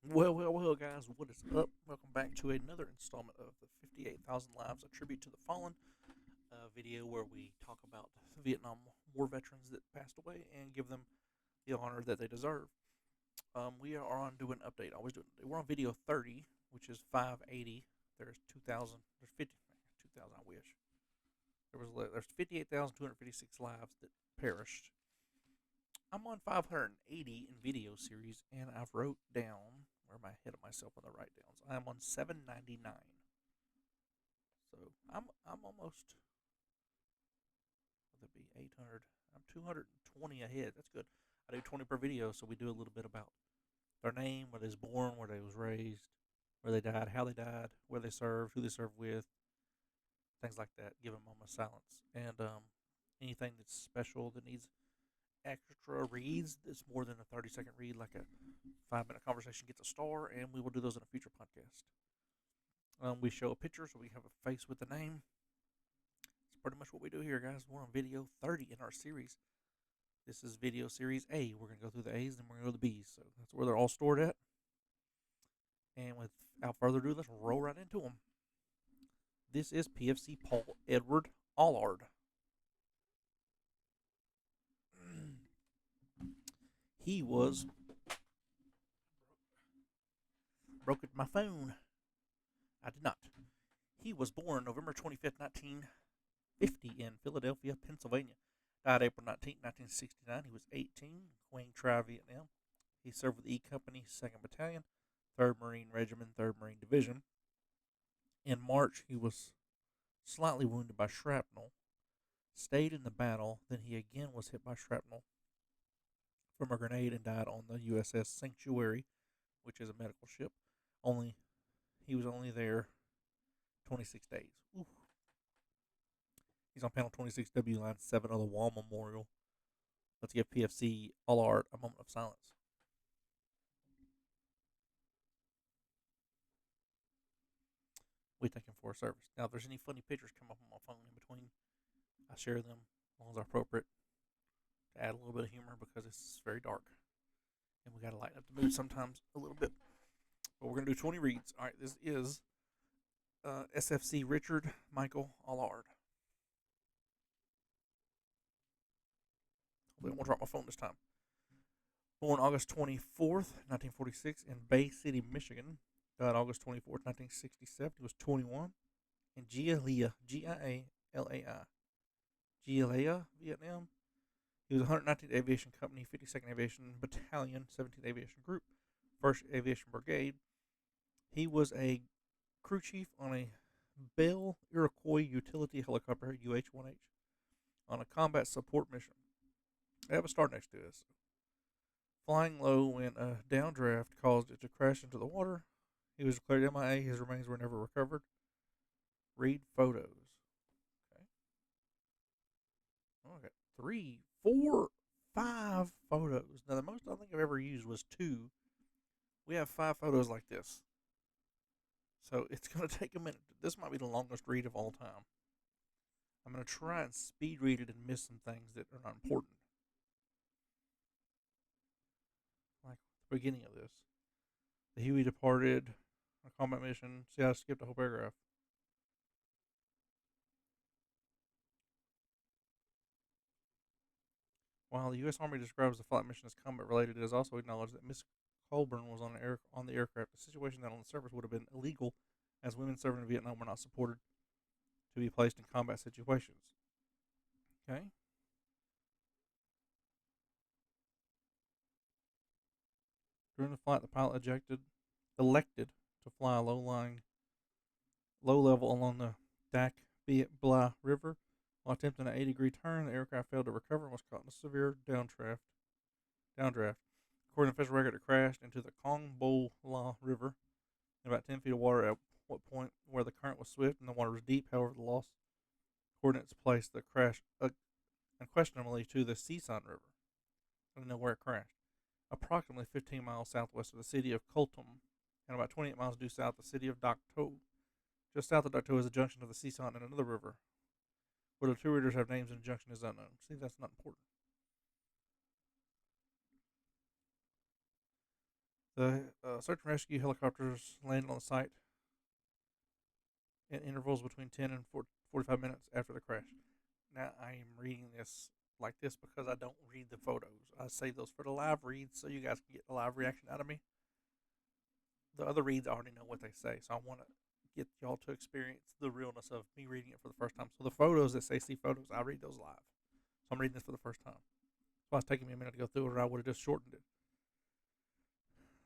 Well, guys, what is up? Welcome back to another installment of the 58,000 Lives, a tribute to the fallen video where we talk about Vietnam War veterans that passed away and give them the honor that they deserve. We are on doing an update. Always doing. We're on video 30, which is 580. There's 2,000. There's 50. 2,000. I wish there's 58,256 lives that perished. I'm on 580 in video series, and I've wrote down where am I ahead of myself on the write downs. I am on 799, so I'm almost. Would that be 800? I'm 220 ahead. That's good. I do 20 per video, so we do a little bit about their name, where they was born, where they was raised, where they died, how they died, where they served, who they served with, things like that. Give them a moment of silence, and anything that's special that needs extra reads that's more than a 30-second read, like a 5-minute conversation, gets a star, and we will do those in a future podcast. We show a picture so we have a face with the name. It's pretty much what we do here, guys. We're on video 30 in our series. This is video series A. We're going to go through the A's and we're going to go to the B's. So that's where they're all stored at. And without further ado, let's roll right into them. This is PFC Paul Edward Allard. He was broke my phone. I did not. He was born November 25th, 1950 in Philadelphia, Pennsylvania. Died April 19th, 1969. He was 18, Quang Tri, Vietnam. He served with E Company, 2nd Battalion, 3rd Marine Regiment, 3rd Marine Division. In March, he was slightly wounded by shrapnel, stayed in the battle, then he again was hit by shrapnel from a grenade and died on the USS Sanctuary, which is a medical ship. He was only there 26 days. Oof. He's on panel 26W, line 7 of the Wall Memorial. Let's give PFC Allard a moment of silence. We thank him for his service. Now, if there's any funny pictures come up on my phone in between, I share them as long as they're appropriate to add a little bit of humor because it's very dark. And we got to lighten up the mood sometimes a little bit. But we're going to do 20 reads. All right, this is SFC Richard Michael Allard. Hopefully I won't drop my phone this time. Born August 24th, 1946 in Bay City, Michigan. Died August 24th, 1967. He was 21. In Gia Gialai, Gialai, Vietnam. He was 119th Aviation Company, 52nd Aviation Battalion, 17th Aviation Group, 1st Aviation Brigade. He was a crew chief on a Bell Iroquois utility helicopter, UH-1H, on a combat support mission. I have a star next to this. Flying low when a downdraft caused it to crash into the water. He was declared MIA. His remains were never recovered. Read photos. Okay. Oh, I got 3, 4, 5 photos. Now, the most I think I've ever used was 2. We have 5 photos like this. So it's going to take a minute. This might be the longest read of all time. I'm going to try and speed read it and miss some things that are not important. Like the beginning of this. The Huey departed on a combat mission. See, I skipped a whole paragraph. While the U.S. Army describes the flight mission as combat related, it is also acknowledged that Miss Colburn was on the aircraft, a situation that on the surface would have been illegal, as women serving in Vietnam were not supported to be placed in combat situations. Okay. During the flight, the pilot elected to fly a low level along the Dak Viet Bla River. While attempting an 80-degree turn, the aircraft failed to recover and was caught in a severe downdraft. According to official record, it crashed into the Kong Bo La River in about 10 feet of water at what point where the current was swift and the water was deep. However, the lost coordinates placed the crash unquestionably to the Seesan River. I don't know where it crashed. Approximately 15 miles southwest of the city of Koltum and about 28 miles due south of the city of Dak To. Just south of Dak To is a junction of the Seesan and another river. Whether the two rivers have names in the junction is unknown. See, that's not important. The search and rescue helicopters landed on the site in intervals between 10 and 45 minutes after the crash. Now, I am reading this like this because I don't read the photos. I save those for the live reads so you guys can get a live reaction out of me. The other reads I already know what they say, so I want to get y'all to experience the realness of me reading it for the first time. So the photos that say see photos, I read those live. So I'm reading this for the first time. So it's taking me a minute to go through it, or I would have just shortened it.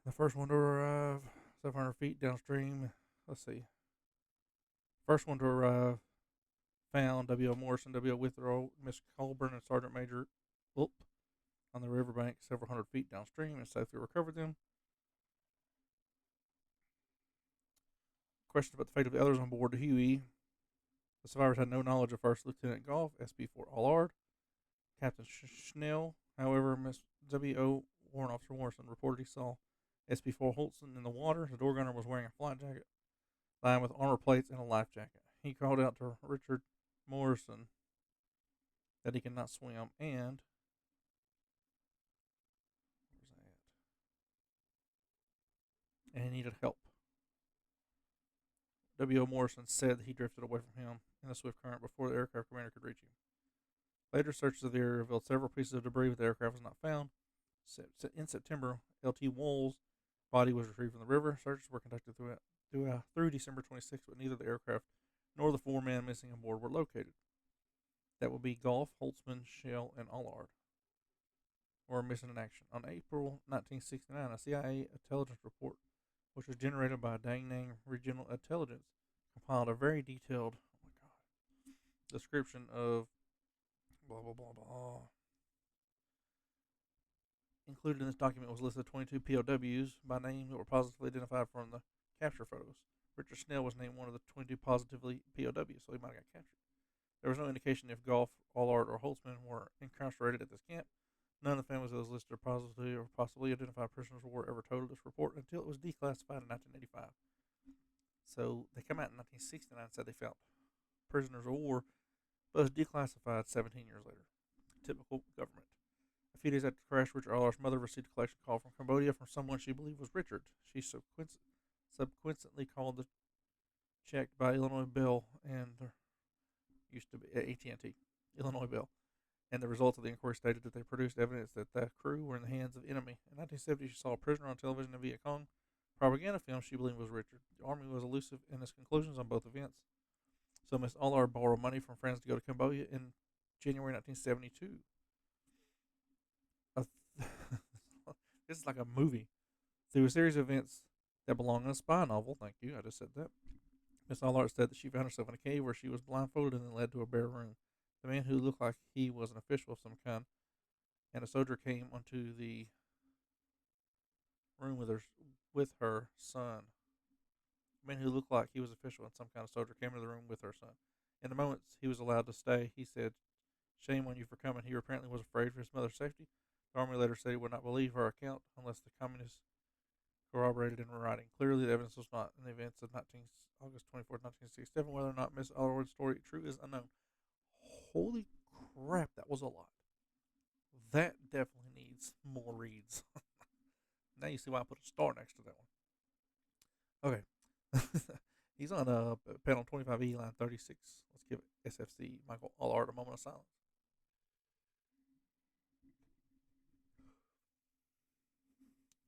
The first one to arrive 700 feet downstream. Let's see. First one to arrive found W.O. Morrison, W.O. Withrow, Miss Colburn, and Sergeant Major Ulp on the riverbank several hundred feet downstream and safely recovered them. Questions about the fate of the others on board the Huey. The survivors had no knowledge of First Lieutenant Goff, SB-4 Allard, Captain Schnell. However, Miss W.O. Warrant Officer Morrison reported he saw SB-4 Holtzen in the water. The door gunner was wearing a flight jacket lined with armor plates and a life jacket. He called out to Richard Morrison that he could not swim and he needed help. W.O. Morrison said that he drifted away from him in the swift current before the aircraft commander could reach him. Later searches of the area revealed several pieces of debris, but the aircraft was not found. In September, L.T. Wall's body was retrieved from the river. Searches were conducted through December 26th, but neither the aircraft nor the 4 men missing on board were located. That would be Goff, Holtzman, Shell, and Allard were missing in action. On April 1969, a CIA intelligence report, which was generated by Da Nang Regional Intelligence, compiled a very detailed description of blah blah blah blah. Included in this document was a list of 22 POWs by name that were positively identified from the capture photos. Richard Snell was named one of the 22 positively POWs, so he might have got captured. There was no indication if Goff, Allard, or Holtzman were incarcerated at this camp. None of the families of those listed positively or possibly identified prisoners were ever told this report until it was declassified in 1985. So they come out in 1969 and said they found prisoners of war, but it was declassified 17 years later. Typical government. A few days after the crash, Richard Allard's mother received a collection call from Cambodia from someone she believed was Richard. She subsequently called the checked by Illinois Bell and used to be AT&T, Illinois Bell, and the results of the inquiry stated that they produced evidence that the crew were in the hands of the enemy. In 1970, she saw a prisoner on television in Viet Cong propaganda film she believed was Richard. The Army was elusive in its conclusions on both events, so Miss Allard borrowed money from friends to go to Cambodia in January 1972. This is like a movie. Through a series of events that belong in a spy novel, thank you, I just said that, Miss Allard said that she found herself in a cave where she was blindfolded and then led to a bare room. The man who looked like he was an official of some kind and a soldier came onto the room with her son. The man who looked like he was official and some kind of soldier came into the room with her son. In the moments he was allowed to stay, he said, "Shame on you for coming." He apparently was afraid for his mother's safety. The Army later said he would not believe her account unless the communists corroborated in writing. Clearly, the evidence was not in the events of August 24th, 1967. Whether or not Miss Allard's story true is unknown. Holy crap, that was a lot. That definitely needs more reads. Now you see why I put a star next to that one. Okay. He's on panel 25E, line 36. Let's give SFC Michael Allard a moment of silence.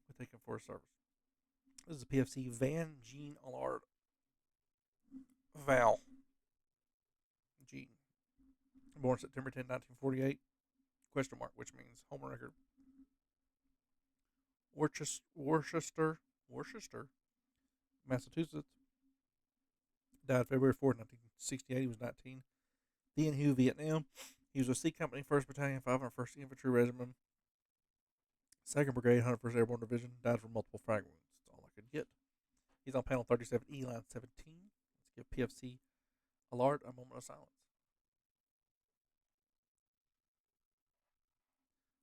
We're taking for a service. This is a PFC Van Jean Allard. Val. Jean. Born September 10, 1948. Question mark, which means home record. Worcester, Massachusetts. Died February 4, 1968. He was 19. Dien Hue, Vietnam. He was a C Company, 1st Battalion, 501st Infantry Regiment, 2nd Brigade, 101st Airborne Division. Died from multiple frag wounds. That's all I could get. He's on panel 37E, line 17. Let's give PFC Allard a moment of silence.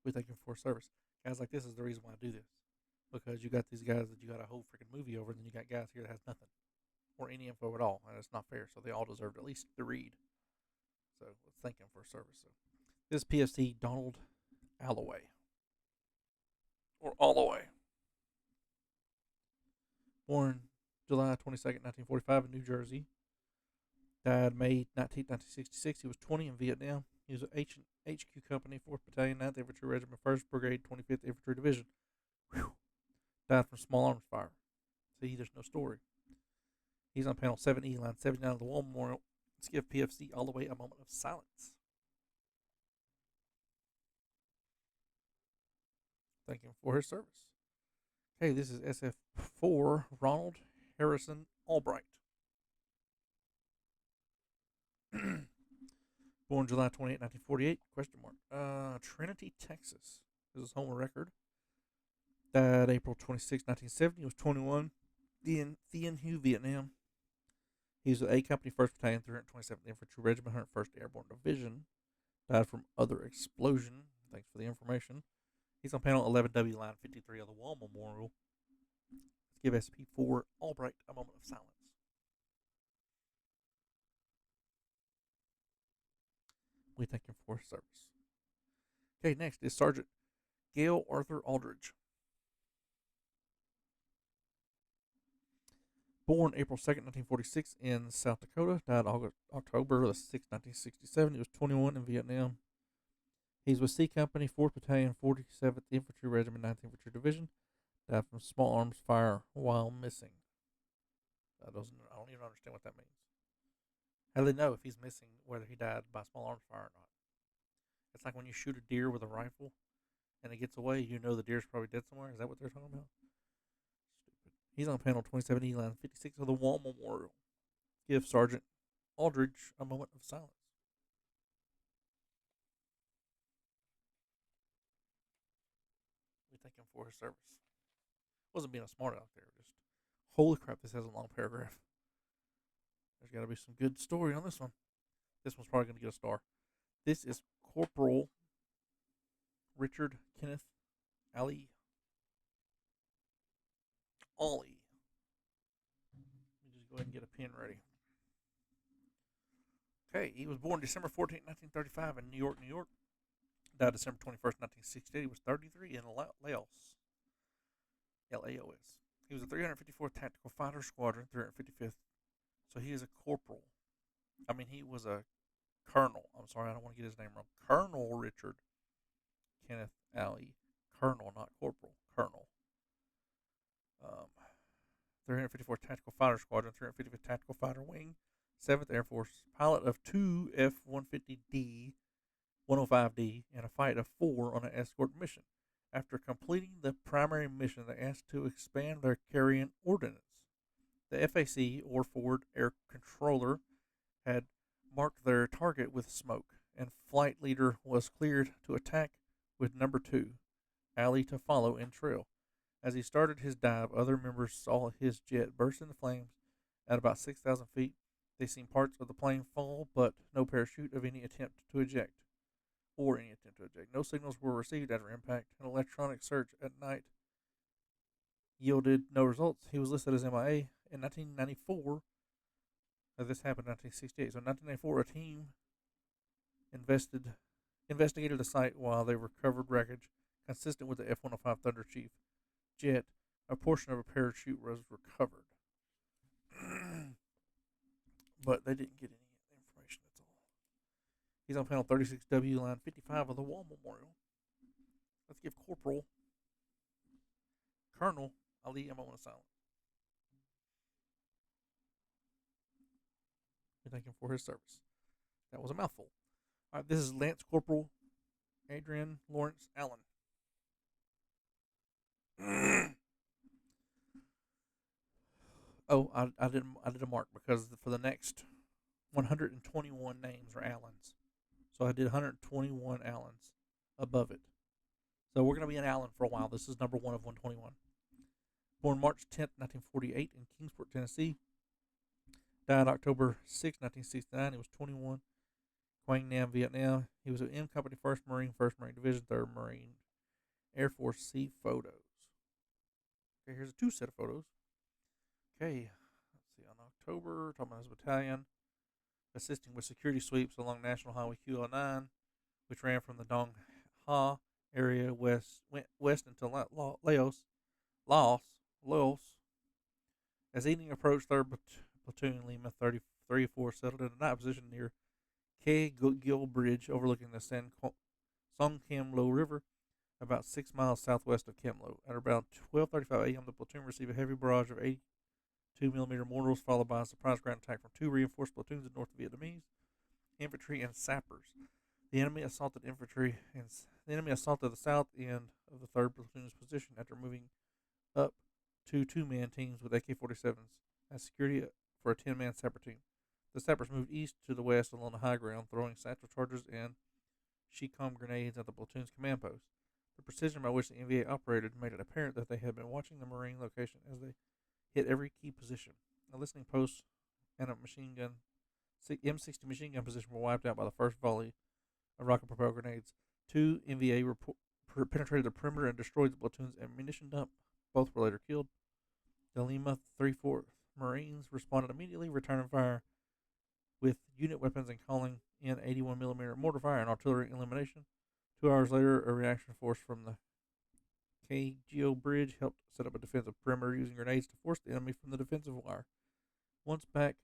We thank him for service. Guys like this is the reason why I do this. Because you got these guys that you got a whole freaking movie over, and then you got guys here that has nothing. Or any info at all. And it's not fair. So they all deserve at least to read. So let's thank him for service. So this is PFC Donald Alloway. Or Alloway. Born July 22nd, 1945 in New Jersey. Died May 19th, 1966. He was 20 in Vietnam. He was an HQ Company, 4th Battalion, 9th Infantry Regiment, 1st Brigade, 25th Infantry Division. Whew. Died from small arms fire. See, there's no story. He's on panel 7E, line 79 of the War Memorial. Let's give PFC all the way a moment of silence. Thank him for his service. Okay, this is SF4 Ronald Harrison Albright. Born July 28, 1948, question mark. Trinity, Texas is his home record. Died April 26, 1970. He was 21. Thien Hue, Vietnam. He was with A Company, 1st Battalion, 327th Infantry Regiment, 101st Airborne Division. Died from other explosion. Thanks for the information. He's on panel 11W, line 53 of the Wall Memorial. Let's give SP4 Albright a moment of silence. We thank him for his service. Okay, next is Sergeant Gail Arthur Aldridge. Born April 2nd, 1946 in South Dakota. Died October 6, 1967. He was 21 in Vietnam. He's with C Company, 4th Battalion, 47th Infantry Regiment, 9th Infantry Division. Died from small arms fire while missing. I don't even understand what that means. How do they know if he's missing whether he died by small arms fire or not? It's like when you shoot a deer with a rifle and it gets away, you know the deer's probably dead somewhere. Is that what they're talking about? Stupid. He's on panel 27E, line 56 of the Wall Memorial. Give Sergeant Aldridge a moment of silence. We thank him for his service. Wasn't being a smart out there. Just, holy crap, this has a long paragraph. There's got to be some good story on this one. This one's probably going to get a star. This is Corporal Richard Kenneth Ali. Ollie. Let me just go ahead and get a pen ready. Okay, he was born December 14, 1935 in New York, New York. Died December 21st, 1968. He was 33 in Laos. LAOS. He was a 354th Tactical Fighter Squadron, 355th. So he is a corporal. I mean, he was a colonel. I'm sorry, I don't want to get his name wrong. Colonel Richard Kenneth Alley. Colonel, not corporal. Colonel. 354th Tactical Fighter Squadron, 355th Tactical Fighter Wing, 7th Air Force. Pilot of 2 F-150D, 105D, and a fight of 4 on an escort mission. After completing the primary mission, they asked to expand their carrying ordnance. The FAC, or Forward Air Controller, had marked their target with smoke, and flight leader was cleared to attack with number 2, Alley to follow in trail. As he started his dive, other members saw his jet burst into flames at about 6,000 feet. They seen parts of the plane fall, but no parachute of any attempt to eject. No signals were received after impact. An electronic search at night yielded no results. He was listed as MIA. In 1994, this happened in 1968. So in 1994, a team investigated the site while they recovered wreckage consistent with the F-105 Thunder Chief jet. A portion of a parachute was recovered. But they didn't get any information, that's all. He's on panel 36W, line 55 of the Wall Memorial. Let's give Corporal Colonel Ali a moment of silence. We thank him for his service. That was a mouthful. All right, this is Lance Corporal Adrian Lawrence Allen. Oh, I did a mark because for the next 121 names are Allens. So I did 121 Allens above it. So we're going to be an Allen for a while. This is number 1 of 121. Born March 10th, 1948 in Kingsport, Tennessee. Died October 6, 1969. He was 21. Quang Nam, Vietnam. He was an M Company 1st Marine, 1st Marine Division, 3rd Marine Air Force. C photos. Okay, here's a 2 set of photos. Okay, let's see. On October, talking about his battalion, assisting with security sweeps along National Highway QL9, which ran from the Dong Ha area west until Laos. As evening approached, 3rd Platoon Lima 34 settled in a night position near K. Gill Bridge overlooking the Song Cam Lo River, about 6 miles southwest of Cam Lo. At around 12:35 a.m., the platoon received a heavy barrage of 82 mm mortars, followed by a surprise ground attack from 2 reinforced platoons of North Vietnamese infantry and sappers. The enemy assaulted the south end of the 3rd Platoon's position after moving up to 2-man teams with AK-47s as security for a 10-man sapper team. The sappers moved east to the west along the high ground, throwing satchel charges and Shecom grenades at the platoon's command post. The precision by which the NVA operated made it apparent that they had been watching the Marine location as they hit every key position. A listening post and a M60 machine gun position were wiped out by the first volley of rocket-propelled grenades. 2 NVA penetrated the perimeter and destroyed the platoon's ammunition dump. Both were later killed. The Lima 3/4th Marines responded immediately, returning fire with unit weapons and calling in 81 mm mortar fire and artillery elimination. 2 hours later, a reaction force from the KGO Bridge helped set up a defensive perimeter using grenades to force the enemy from the defensive wire. Once back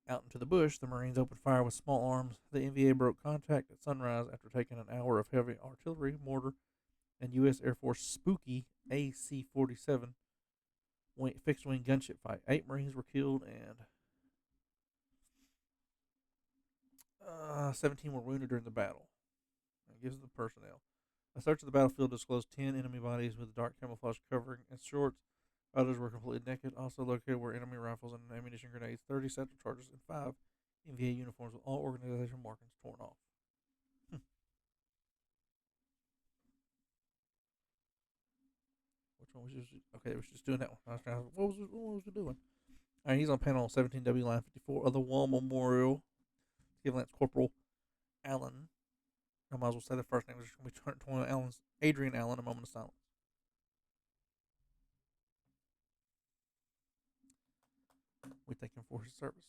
out into the bush, the Marines opened fire with small arms. The NVA broke contact at sunrise after taking an hour of heavy artillery, mortar, and U.S. Air Force Spooky AC-47 fixed-wing gunship fight. 8 Marines were killed and 17 were wounded during the battle. It gives the personnel. A search of the battlefield disclosed 10 enemy bodies with dark camouflage covering and shorts. Others were completely naked. Also located were enemy rifles and ammunition grenades, 30 satchel charges, and 5 NVA uniforms with all organization markings torn off. Which one was just okay? It was just doing that one. I was trying to, what was it doing? All right, he's on panel 17W line 54 of the Wall Memorial. Give Lance Corporal Allen. I might as well say the first name. There's going to be 20 Allen's Adrian Allen. A moment of silence. We thank him for his service.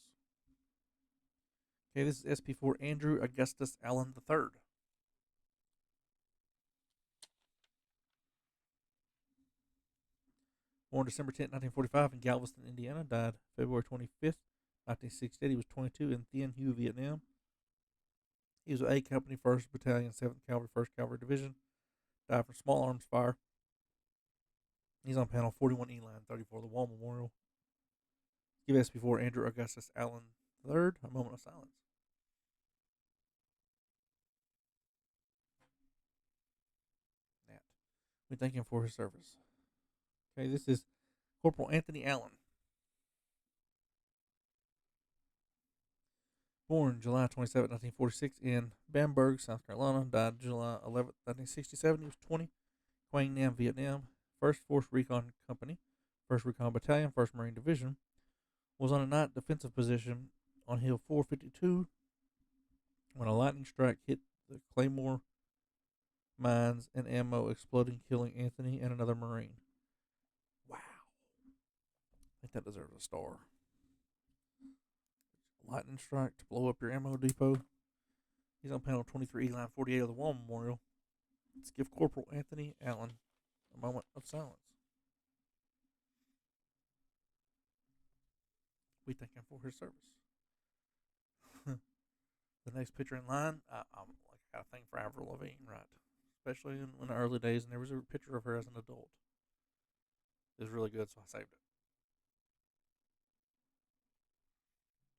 Okay, this is SP4 Andrew Augustus Allen III. Born December 10, 1945 in Galveston, Indiana. Died February 25th, 1968. He was 22 in Thien Hue, Vietnam. He was with A Company, 1st Battalion, 7th Cavalry, 1st Cavalry Division. Died from small arms fire. He's on panel 41E line 34, the Wall Memorial. Give SP4 Andrew Augustus Allen III a moment of silence. Nat. We thank him for his service. Okay, this is Corporal Anthony Allen. Born July 27, 1946 in Bamberg, South Carolina. Died July 11, 1967. He was 20. Quang Nam, Vietnam. 1st Force Recon Company, 1st Recon Battalion, 1st Marine Division. Was on a night defensive position on Hill 452 when a lightning strike hit the Claymore mines and ammo, exploding, killing Anthony and another Marine. Wow. I think that deserves a star. Lightning strike to blow up your ammo depot. He's on panel 23E line 48 of the Wall Memorial. Let's give Corporal Anthony Allen a moment of silence. We thank him for his service. The next picture in line, I'm like got a thing for Avril Lavigne, right? Especially in the early days, and there was a picture of her as an adult. It was really good, so I saved it.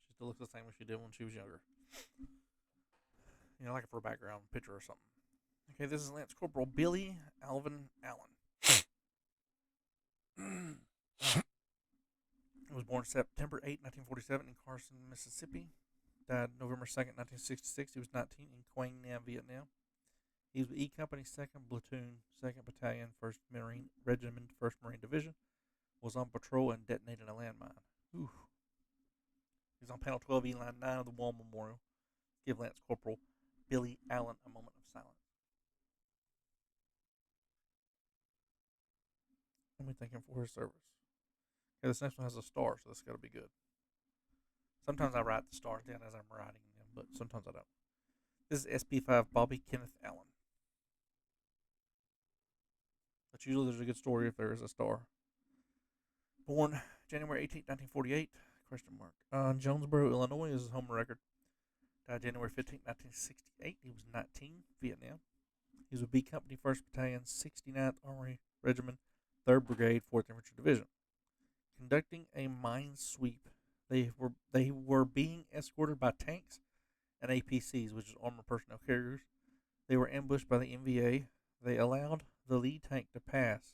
She still looks the same as she did when she was younger. You know, like for a background picture or something. Okay, this is Lance Corporal Billy Alvin Allen. He was born September 8, 1947 in Carson, Mississippi. Died November 2nd, 1966. He was 19 in Quang Nam, Vietnam. He was with E Company, 2nd Platoon, 2nd Battalion, 1st Marine Regiment, 1st Marine Division. Was on patrol and detonated a landmine. Ooh. He's on panel 12E, line 9 of the Wall Memorial. Give Lance Corporal Billy Allen a moment of silence. And we thank him for his service. Okay, this next one has a star, so this got to be good. Sometimes I write the stars down as I'm writing them, but sometimes I don't. This is SP5 Bobby Kenneth Allen. But usually there's a good story if there is a star. Born January 18th, 1948? Question mark. Jonesboro, Illinois is his home record. Died January 15th, 1968. He was 19. Vietnam. He was with B Company, 1st Battalion, 69th Armory Regiment, 3rd Brigade, 4th Infantry Division. Conducting a mine sweep. They were being escorted by tanks and APCs, which is armored personnel carriers. They were ambushed by the NVA. They allowed the lead tank to pass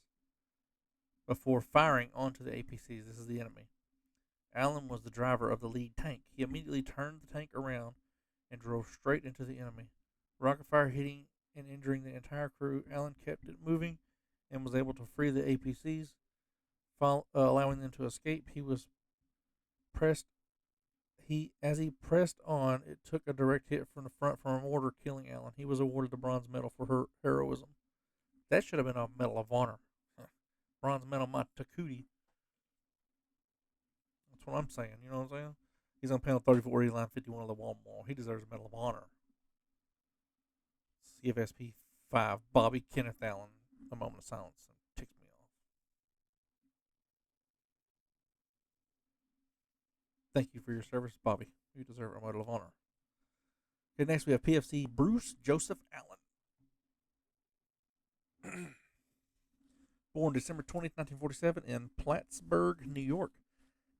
before firing onto the APCs. This is the enemy. Allen was the driver of the lead tank. He immediately turned the tank around and drove straight into the enemy. Rocket fire hitting and injuring the entire crew. Allen kept it moving and was able to free the APCs, allowing them to escape. He was pressed. As he pressed on, it took a direct hit from the front from a mortar, killing Allen. He was awarded the bronze medal for her heroism. That should have been a Medal of Honor. Bronze medal, my Takudi. That's what I'm saying. You know what I'm saying? He's on panel 34, line 51 of the Walmart. He deserves a Medal of Honor. CFSP 5, Bobby Kenneth Allen. A moment of silence. It ticks me off. Thank you for your service, Bobby. You deserve a Medal of Honor. Okay, next we have PFC Bruce Joseph Allen. Born December 20th, 1947 in Plattsburgh, New York.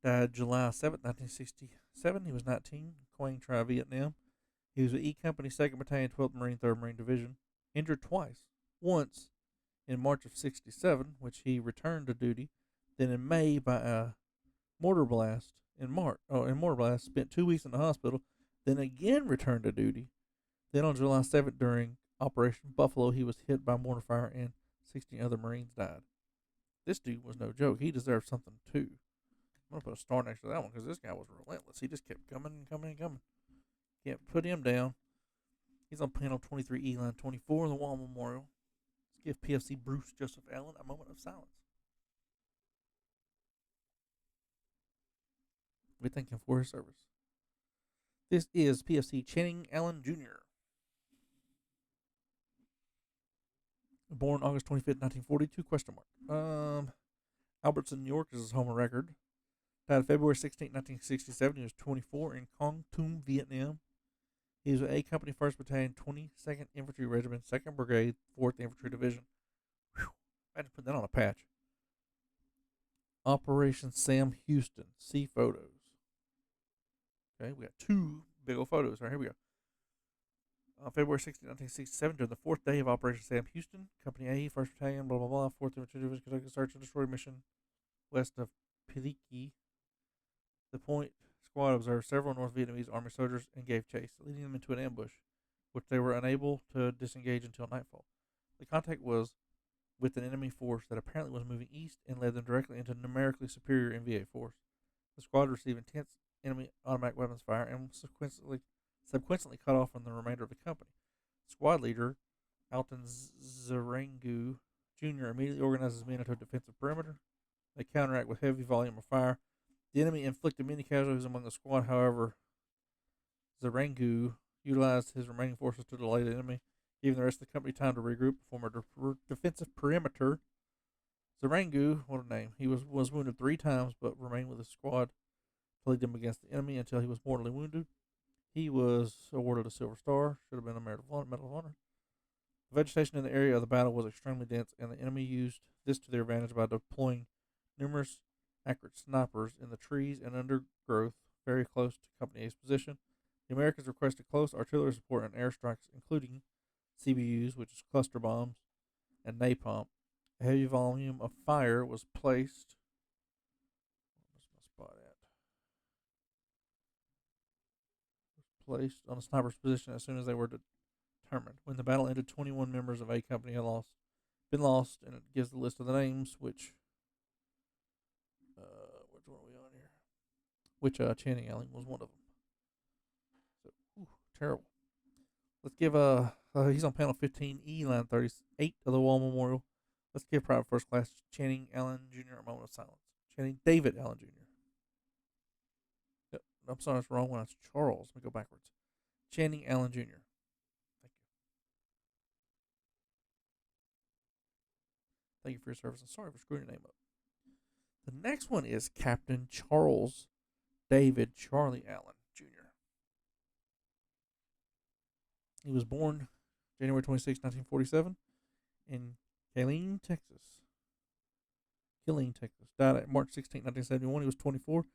Died July 7th, 1967. He was 19. Quang Tri, Vietnam. He was with E Company, 2nd Battalion, 12th Marine, 3rd Marine Division. Injured twice. Once in March of 67, which he returned to duty. Then in May by a mortar blast in mortar blast. Spent 2 weeks in the hospital. Then again returned to duty. Then on July 7th during Operation Buffalo, he was hit by mortar fire and 16 other Marines died. This dude was no joke. He deserved something too. I'm going to put a star next to that one because this guy was relentless. He just kept coming and coming and coming. Can't put him down. He's on panel 23E, line 24 of the Wall Memorial. Let's give PFC Bruce Joseph Allen a moment of silence. We thank him for his service. This is PFC Channing Allen Jr. Born August 25th, 1942, question mark. Albertson, New York is his home record. Died February 16th, 1967. He was 24 in Quang Tum, Vietnam. He was with A Company, 1st Battalion, 22nd Infantry Regiment, 2nd Brigade, 4th Infantry Division. Whew. I had to put that on a patch. Operation Sam Houston. See photos. Okay, we got two big old photos. All right, here we go. February 16, 1967, during the 4th day of Operation Sam Houston, Company A, 1st Battalion, blah, blah, blah, 4th Infantry Division, conducted a search and destroy mission west of Piliki. The point squad observed several North Vietnamese Army soldiers and gave chase, leading them into an ambush, which they were unable to disengage until nightfall. The contact was with an enemy force that apparently was moving east and led them directly into numerically superior NVA force. The squad received intense enemy automatic weapons fire and subsequently cut off from the remainder of the company. Squad leader Alton Zarangu Jr. immediately organized his men into a defensive perimeter. They counteract with heavy volume of fire. The enemy inflicted many casualties among the squad. However, Zarangu utilized his remaining forces to delay the enemy, giving the rest of the company time to regroup and form a defensive perimeter. Zarangu, what a name, he was wounded 3 times but remained with the squad to lead them against the enemy until he was mortally wounded. He was awarded a Silver Star, should have been a Medal of Honor. The vegetation in the area of the battle was extremely dense, and the enemy used this to their advantage by deploying numerous accurate snipers in the trees and undergrowth very close to Company A's position. The Americans requested close artillery support and airstrikes, including CBUs, which is cluster bombs, and napalm. A heavy volume of fire was placed. Where's my spot at? Was placed on the sniper's position as soon as they were determined. When the battle ended, 21 members of A Company had been lost, and it gives the list of the names, which one are we on here? Which Channing Allen was one of them. So, terrible. Let's give he's on panel 15E, line 38 of the Wall Memorial. Let's give Private First Class Channing Allen Jr. a moment of silence. Channing David Allen Jr. Yep, I'm sorry, that's the wrong one. It's Charles. Let me go backwards. Channing Allen Jr. Thank you. Thank you for your service. I'm sorry for screwing your name up. The Next one is Captain Charles David Charlie Allen Jr. He was born January 26, 1947, in Killeen, Texas. Died at March 16, 1971. He was 24,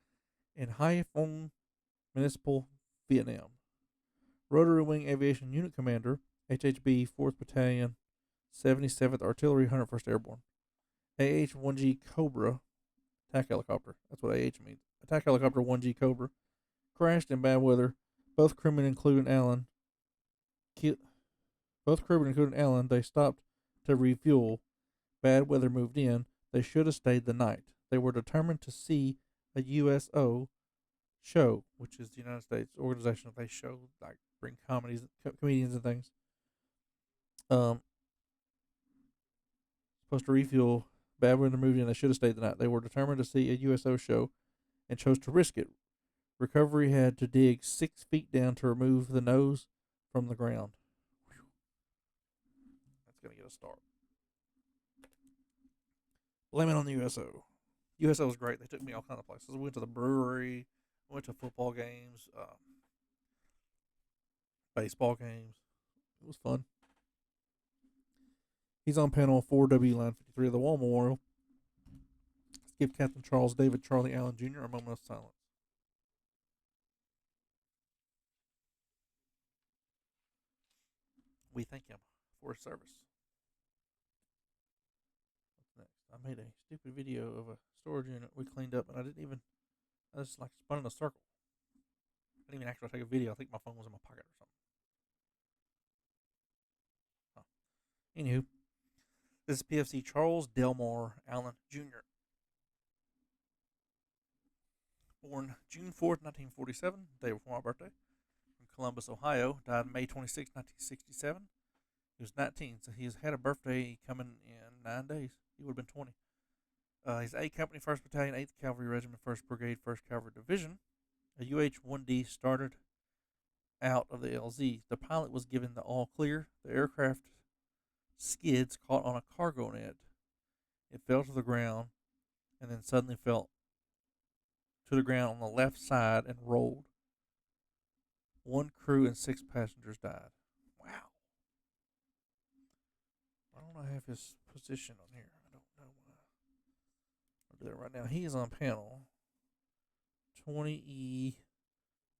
in Haiphong Municipal, Vietnam. Rotary Wing Aviation Unit Commander, HHB 4th Battalion, 77th Artillery, 101st Airborne. AH-1G Cobra attack helicopter. That's what AH means. Attack helicopter 1G Cobra crashed in bad weather. Both crewmen, including Allen, they stopped to refuel. Bad weather moved in. They should have stayed the night. They were determined to see a USO show, which is the United States organization that they show, like bring comedians and things. Supposed to refuel. Bad weather moved in. They should have stayed the night. They were determined to see a USO show and chose to risk it. Recovery had to dig 6 feet down to remove the nose from the ground. Whew. That's going to get a start. Blame it on the USO. USO was great. They took me all kinds of places. We went to the brewery. Went to football games. Baseball games. It was fun. He's on panel 4W line 53 of the War Memorial. Let's give Captain Charles David Charlie Allen Jr. a moment of silence. We thank him for his service. What's next? I made a stupid video of a storage unit we cleaned up, and I just like spun in a circle. I didn't even actually take a video. I think my phone was in my pocket or something. Anywho, this is PFC Charles Delmar Allen Jr. Born June 4th, 1947, day before my birthday, from Columbus, Ohio. Died May 26, 1967. He was 19, so he's had a birthday coming in 9 days. He would have been 20. He's A Company, 1st Battalion, 8th Cavalry Regiment, 1st Brigade, 1st Cavalry Division. A UH-1D started out of the LZ. The pilot was given the all clear. The aircraft skids caught on a cargo net. It fell to the ground and then suddenly fell to the ground on the left side and rolled. 1 crew and 6 passengers died. Wow. Why don't I have his position on here? I don't know why. I'll do that right now. He is on panel 20E,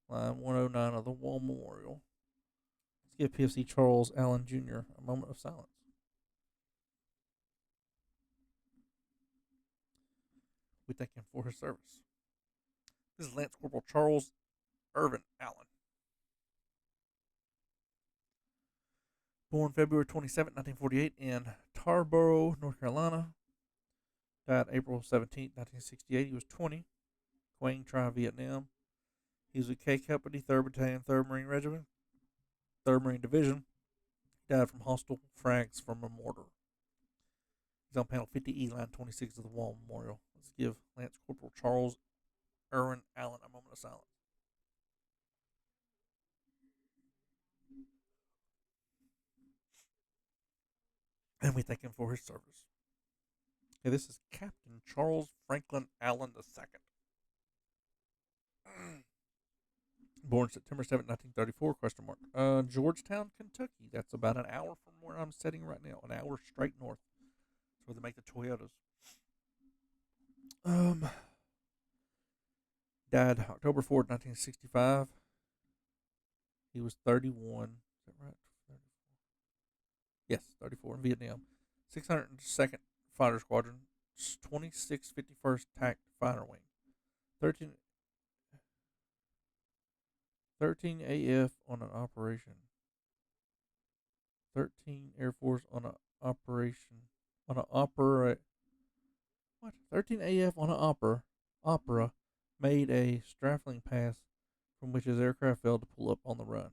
line 109 of the War Memorial. Let's give PFC Charles Allen Jr. a moment of silence. We thank him for his service. This is Lance Corporal Charles Irvin Allen. Born February 27, 1948 in Tarboro, North Carolina. Died April 17, 1968. He was 20. Quang Tri, Vietnam. He was with K Company, 3rd Battalion, 3rd Marine Regiment, 3rd Marine Division. He died from hostile frags from a mortar. He's on panel 50E, line 26 of the War Memorial. Let's give Lance Corporal Charles Irwin Allen a moment of silence. And we thank him for his service. Okay, this is Captain Charles Franklin Allen II. Born September 7, 1934, question mark. Georgetown, Kentucky. That's about an hour from where I'm sitting right now. An hour straight north. That's where they make the Toyotas. Died October 4th, 1965. He was 31. Is that right? 34. Yes, 34 in Vietnam. 602nd Fighter Squadron, 26th 51st TAC Fighter Wing. 13 AF on an operation. 13 Air Force on an operation. On an opera. What? 13 AF on an opera made a strafing pass from which his aircraft failed to pull up on the run.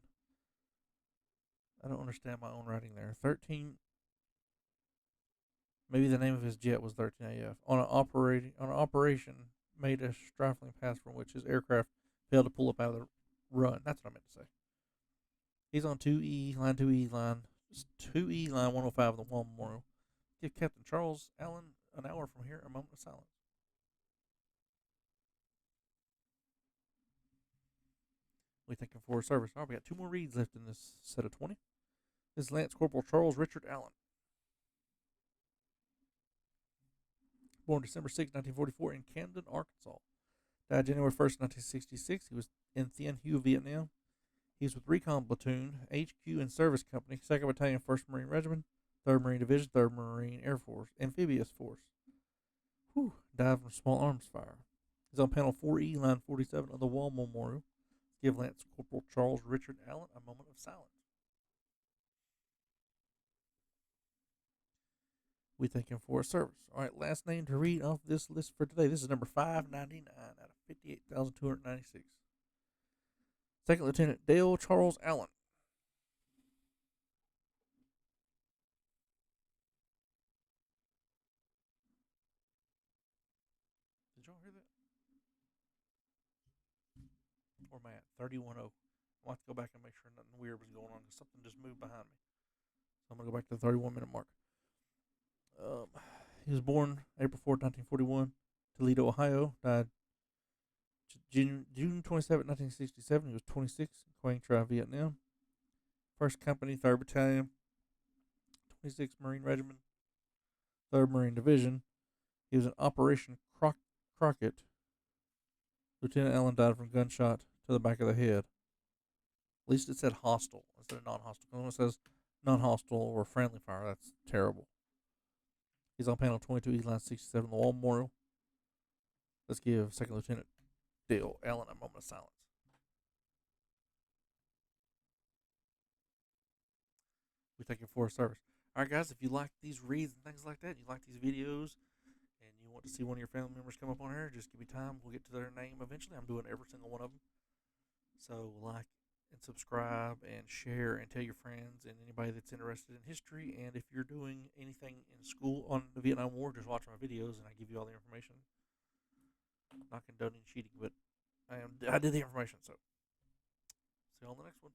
I don't understand my own writing there. 13. Maybe the name of his jet was 13 AF. On an operation made a strafing pass from which his aircraft failed to pull up out of the run. That's what I meant to say. He's on 2E, line 2E, line 105 of the War Memorial. Give Captain Charles Allen an hour from here a moment of silence. We thank him for his service. All right, we got 2 more reads left in this set of 20. This is Lance Corporal Charles Richard Allen. Born December 6, 1944 in Camden, Arkansas. Died January 1st, 1966. He was in Thien Hue, Vietnam. He was with Recon Platoon, HQ and Service Company, 2nd Battalion, 1st Marine Regiment, 3rd Marine Division, 3rd Marine Air Force, Amphibious Force. Died from small arms fire. He's on panel 4E, line 47 of the Wall Memorial. Give Lance Corporal Charles Richard Allen a moment of silence. We thank him for his service. All right, last name to read off this list for today. This is number 599 out of 58,296. Second Lieutenant Dale Charles Allen. Did y'all hear that? Or Matt, 310. I'll have to go back and make sure nothing weird was going on because something just moved behind me. So I'm going to go back to the 31-minute mark. He was born April 4th, 1941, Toledo, Ohio. Died June 27, 1967. He was 26, Quang Tri, Vietnam. 1st Company, 3rd Battalion, 26th Marine Regiment, 3rd Marine Division. He was in Operation Crockett. Lieutenant Allen died from gunshot to the back of the head. At least it said hostile instead of non-hostile. When it says non-hostile or friendly fire, that's terrible. He's on panel 22, E line 67, the Wall Memorial. Let's give 2nd Lieutenant Dale Allen a moment of silence. We thank you for his service. All right, guys, if you like these reads and things like that, you like these videos, and you want to see one of your family members come up on here, just give me time. We'll get to their name eventually. I'm doing every single one of them. So like and subscribe and share and tell your friends and anybody that's interested in history. And if you're doing anything in school on the Vietnam War, just watch my videos and I give you all the information. I'm not condoning cheating, but I did the information. So see you on the next one.